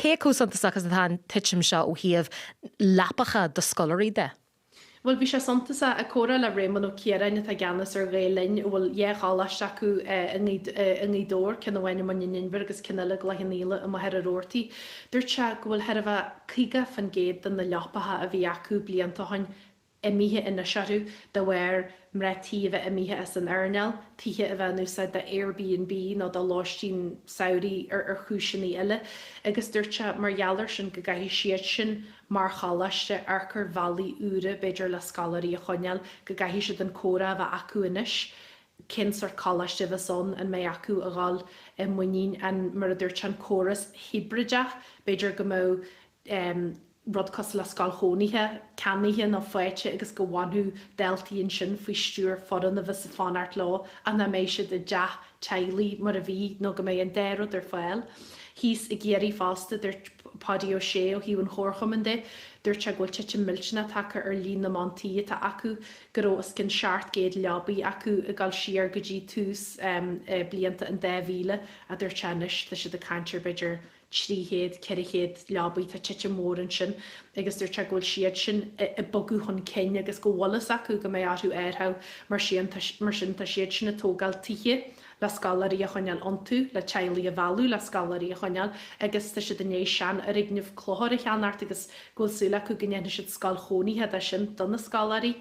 cé cúsantach a titim seo ó híamh lapacha do scolarí de? Well bhí sé santasa a córa le réman ó céaraine a gceannas ar réilinn bhfuil dhéálaiste acu in í dór cin bhhaine man inver agus cinile go lehinníile a head a róirtaí. Dúirt se gohfuil head a bheith chuige fan géad den na leapatha a bhí acu blianta hain imithe ina seú de bhhair mretíh imithe as an airnel, tithe a bheith núsa de Airbnb nó de láistín saoí ar chúisinaí eile, agus dúirte margheallar sin go gaithí siad sin mar chalaiste arcar bhelaí úra beidir le scalarí a choneal go gaithí siad an córa bheith acu inis. Kinsar chalaiste bheith son an mé acu a gáil muín an mar a dúirt an choras hybrideach beidir go mó rudcas le sáil chónithe, canithe nó foiite agus go bhainú deltaíonn sin faoi stúr fodan a bheits fanart lá a na mééis se de death teilí mar a bhí nó go mé an déad ar fáil. Hís i ggéirí fásta dúirt padí ó sé ó híún chóchaman de, dúirt se ghfuil tiite milsena take ar lín na mantíí tá acu gorós cin seart géad lebaí acu a gáil siar go dtí túús blianta an 10 a dúirt tenis tá si de cantir beidir tríhéad, ceirichéad lebaí tá tiite mór an sin, agus dúirt se ghfuil siad sin i bogu chun céine agus go bhlas acu go mé áú airtha mar sin tá siad sin na tógáil tithe le scalarí a choneal antú le teilí a bhú le scalarí a choneal agus tá si dennééis sean a rignemh chlóir a cheanart agus ghilsúla acu gnéine siad scal choníthe a sin donna scalarí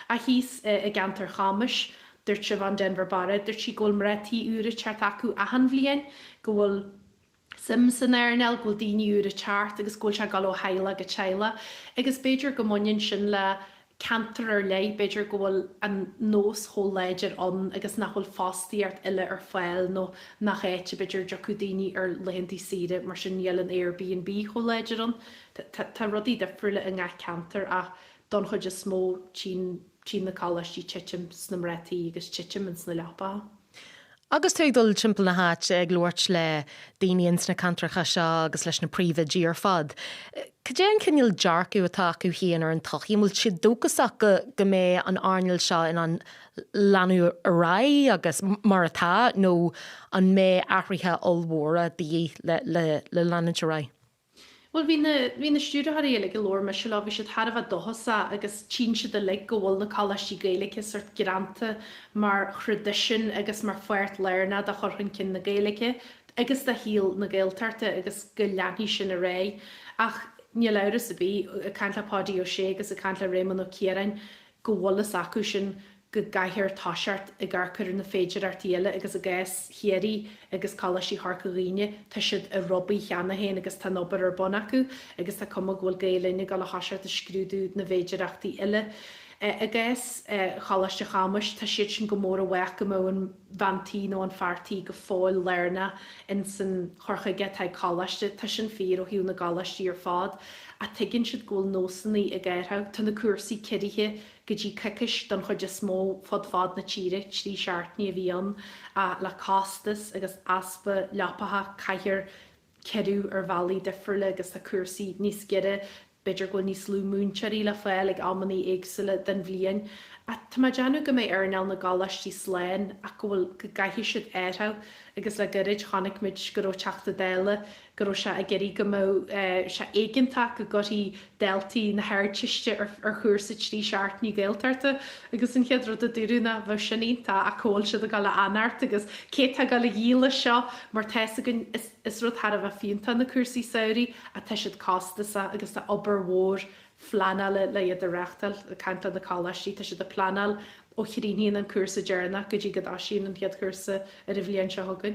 a hís i gantar chamas dúirt se van Denver bare dúirt si ggóil mretí úra teart acu a han bblion go bhfuil Simpson airnel go daoine úr a teart agus ggóil se gal ó heile go teile agus beidir go muinn sin le cantar ar lei beidir gohfuil an nós hóléidir an agus nachhfuil fástaíart ile ar fáil nó nach éite beidir deú daoine ar leontí siide mar sin níl an Airbnb hóléidir an Tá rudí de friúile in ga cantar a don chuid is smó tí na cáistí tiitim sna mretí agus tiitim in sna lepa. Agus tú dul timp na háit ag glóirt le daoine na cantracha seo agus leis na príomhidí ar fad. Cadéan cinil dearcú atá acu híon ar an tochímúil si dúchasach go mé an airneil seo in an leanú ará agus mar atá nó an mé ahrithe olmhóra bí le leanúid ará. Well hí na stúdathe éile go leir me se le bhí si Harbh dohasa agus tí si de le go bhfuil na cáistí gaalacha suirt geranta mar chrudisin agus mar fuirt leirna a chorchann cin na gaalacha agus de híal na ggéaltarta agus go leanaí sin a ré ach ní leras a bí a cantla pádí ó sé agus a cantla réman ó céarain go bhlas acu sin go gaiithir táseart i gcarcur na féidir artíile agus a gais chéirí agus cáistí thcaghine tá siad a robbí cheanna héin agus tá nobar ar bon acu agus tá cum bhfuil géalaine gal haseart a scrúdú na féidirachtaí ile. A gais chalaiste chamas tá siad sin go mór a bhhaach go mó an bhantí nó an fartíí go fáil leirna in san chorchaige tá cáiste tá sin fér ó hiú na gáistí ar fád a tuigann siad ggóil nósannaí a ggéirtha tá na cuasaí cirithe go dtí cicis don chuid smó fod fád na tíre trí seaartní a bhíon a le castas agus aspa leapatha caiithir ceú ar bhelaí difriúla agus tá cuasaí níos gire beidir go níos lú múnseí le fáil ag ammaní éagsúile den bblion. A tá deanú go mé airneil na gáistí sléin a go bhfuil go gaithí siad airtha agus le gorid chanig muid go teachta déile go se a geirí go mó se éigenach go gotí deltaí na hairtiiste ar chuúsa trí seaartní géaltarta agus in chead rud a dúna bh sinínta a cóil siad a gal le anart agus cé gal le díile seo mar tegan is rud Harbh a fionnta na cuasaí saoirí a te siad cástasa agus tá obair mhór flanal le iad a reachtal a canta na cáistí tá siad a planal ó chiríníon an cuasa dearna go dtí go asíon an head chusa ar a bhblionn se thugad.